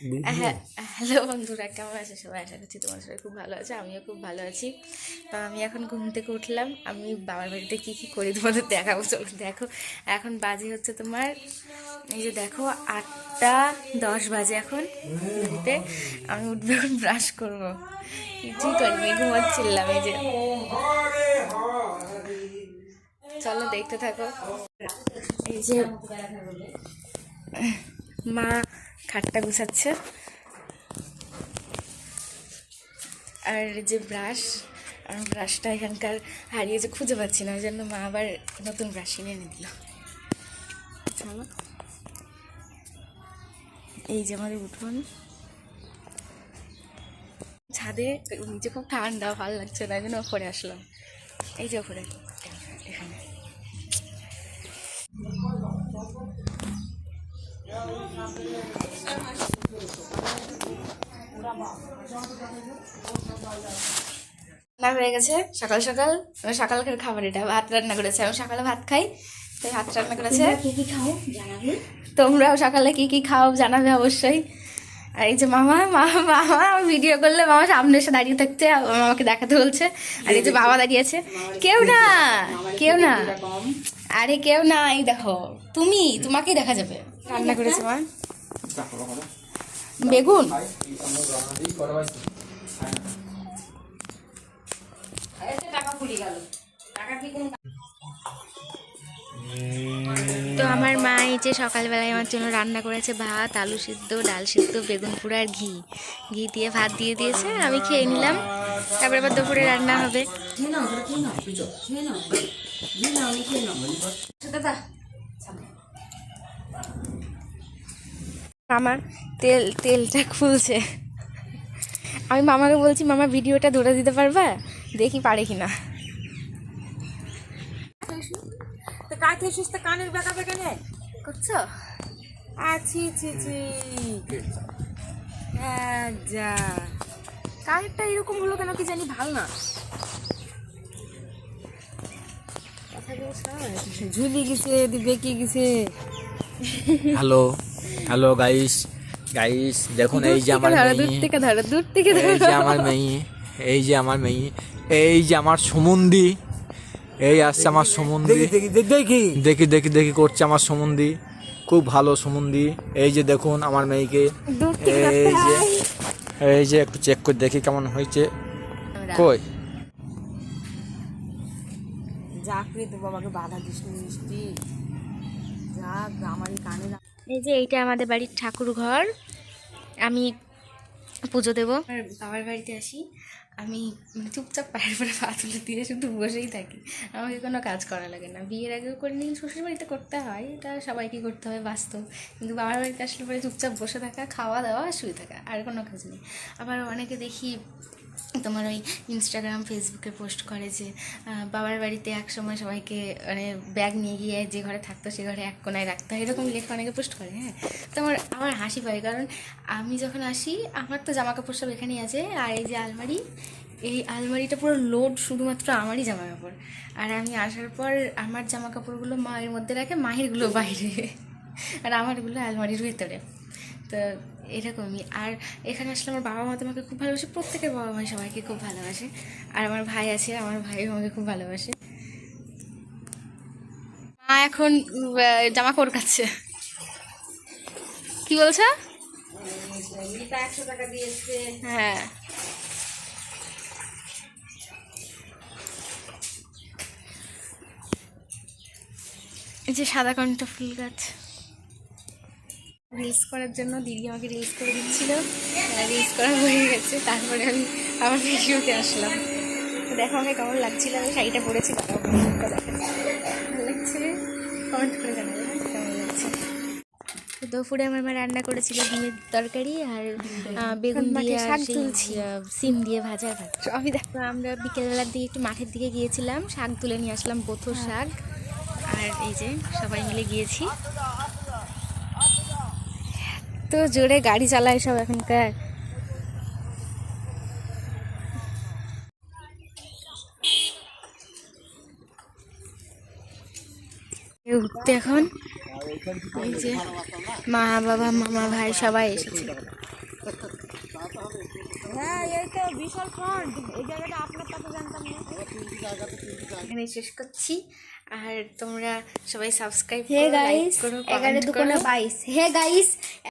হ্যাঁ, হ্যালো বন্ধুরা, কেমন আছে সবাই? আশা করছি তোমার সবাই খুব ভালো আছে। আমিও খুব ভালো আছি। তো আমি এখন ঘুম থেকে উঠলাম। আমি বাবার বাড়িতে কী কী করি তোমাদের দেখাবো, চলো দেখো। এখন বাজে হচ্ছে তোমার, এই যে দেখো 8:10 বাজে এখন বাড়িতে। আমি উঠবে এখন ব্রাশ করবো, কিছুই করিনি, ঘুমাচ্ছিলাম। এই যে চলো দেখতে থাকো। এই যে মা খাটটা গুছাচ্ছে, আর যে ব্রাশ, আমার ব্রাশটা এখানকার হারিয়েছে, খুঁজে পাচ্ছি না, ওই জন্য মা আবার নতুন ব্রাশ কিনে এনে দিল। চলো, এই যে আমাদের উঠোন, ছাদে নিচে খুব ঠান্ডা, ভালো লাগছে না, এই জন্য ওপরে আসলাম। এই যে ওপরে এখানে রান্না হয়ে গেছে। সকাল সকাল সকালকার খাবার, এটা ভাত রান্না করেছে। আমি সকালে ভাত খাই, তাই ভাত রান্না করেছে। কি কি খাও জানাবে? তোমরাও সকালে কি কি খাও জানাবে অবশ্যই। আর এই যে মামা মামা মামা ভিডিও করলে মামা সামনে এসে দাঁড়িয়ে থাকছে, মামাকে দেখাতে বলছে। আর এই যে বাবা দাঁড়িয়ে আছে। কেউ না, কেউ না, আরে কেউ না, এই দেখো তুমি, তোমাকেই দেখা যাবে। রান্না করেছে মা বেগুন। তো আমার মা এই যে সকালবেলায় আমার জন্য রান্না করেছে ভাত, আলু সিদ্ধ, ডাল সিদ্ধ, বেগুন পোড়া আর ঘি দিয়ে ভাত দিয়ে দিয়েছে। আমি খেয়ে নিলাম, তারপরে আবার দুপুরে রান্না হবে। মামা তেলটা খুলছে। আমি মামাকে বলছি, মামা ভিডিওটা ধরে দিতে পারবা, দেখি পারে কিনা। কানের বেকা বেকা নেই করছো? আছি ছি ছি যা কানেরটা এরকম হলো কেন কি জানি, ভাল না, ঝুলি গেছে, বেঁকে গেছে। হ্যালো হ্যালো গাইস গাইস দেখুন, এই যে আমার মেয়ে, দূর থেকে ধরো, দূর থেকে এই যে আমার মেয়ে, এই যে আমার মেয়ে, এই যে আমার সমুন্দি, এই আসছে আমার সমুন্দি, দেখি দেখি দেখি দেখি করছে আমার সমুন্দি, খুব ভালো সমুন্দি। এই যে দেখুন আমার মেয়েকে, এই যে এই যে একটু চেক করে দেখি কেমন হয়েছে। কই যাকরে, তো বাবাকে বাধা দিস নি মিষ্টি, যাক আমারই কানে। এই যে এইটা আমাদের বাড়ির ঠাকুর ঘর। আমি পুজো দেবো, বাবার বাড়িতে আসি, আমি চুপচাপ পায়ের পরে পা তুলে দিয়ে শুধু বসেই থাকি। আমাকে কোনো কাজ করা লাগে না। বিয়ের আগেও করিনি, শ্বশুর বাড়িতে করতে হয়, এটা সবাইকে করতে হয় বাস্তব। কিন্তু বাবার বাড়িতে আসলে পরে চুপচাপ বসে থাকা, খাওয়া দাওয়া, শুয়ে থাকা, আর কোনো কাজ নেই। আবার অনেকে দেখি তোমার ওই ইনস্টাগ্রাম ফেসবুকে পোস্ট করে যে বাবার বাড়িতে এক সময় সবাইকে মানে ব্যাগ নিয়ে গিয়ে যে ঘরে থাকতো সে ঘরে এক কোনায় রাখতে হয়, এরকম লেখা অনেকে পোস্ট করে। হ্যাঁ, তো আমার হাসি পায়, কারণ আমি যখন আসি আমার তো জামা কাপড় সব এখানেই আছে, আর এই যে আলমারি, এই আলমারিটা পুরো লোড শুধুমাত্র আমারই জামা কাপড়। আর আমি আসার পর আমার জামা কাপড়গুলো মায়ের মধ্যে রাখে, মাহিরগুলো বাইরে, আর আমারগুলো আলমারির ভেতরে। তো এরকমই। আর এখানে আসলে আমার বাবা মা আমাকে খুব ভালোবাসে, প্রত্যেকের বাবা মা সবাইকে খুব ভালোবাসে। আর আমার ভাই আছে, আমার ভাইও আমাকে খুব ভালোবাসে। মা এখন জামা কাপড় কাচ্ছে। কি বলছো? 100 টাকা দিয়েছে। হ্যাঁ, এই যে সাদা কণ্ঠ ফুল গাছ। রিলস করার জন্য দিদি আমাকে রিলস করে দিচ্ছিল, রিলস করা হয়ে গেছে, তারপরে আমি আবার ভিডিওতে আসলাম। তো দেখো আমাকে কেমন লাগছিল, আমি শাড়িটা পরেছি, ভালো লাগছে, কমেন্ট করে জানাবে কেমন লাগছে। তো দুপুরে আমার মা রান্না করেছিল ডিমের তরকারি আর বেগুন দিয়ে শাক তুলছি, সিম দিয়ে ভাজা ভাত সবই। দেখো আমরা বিকেলবেলার দিকে একটু মাঠের দিকে গিয়েছিলাম, শাক তুলে নিয়ে আসলাম, বথুর শাক। আর এই যে সবাই মিলে গিয়েছি। তো জোরে গাড়ি চালায় সব এখনকার। উঠতে এখন এই যে মা বাবা মামা ভাই সবাই এসেছে। হ্যাঁ এই তো বিশাল ফ্রন্ট, এই জায়গাটা আপনার তা তো জানতাম না। এখানে শেষ করছি। আর তোমরা সবাই সাবস্ক্রাইব হে করো, লাইক গাইস করো, 11 কমেন্ট দুগুণে করো। 22 হে গাইস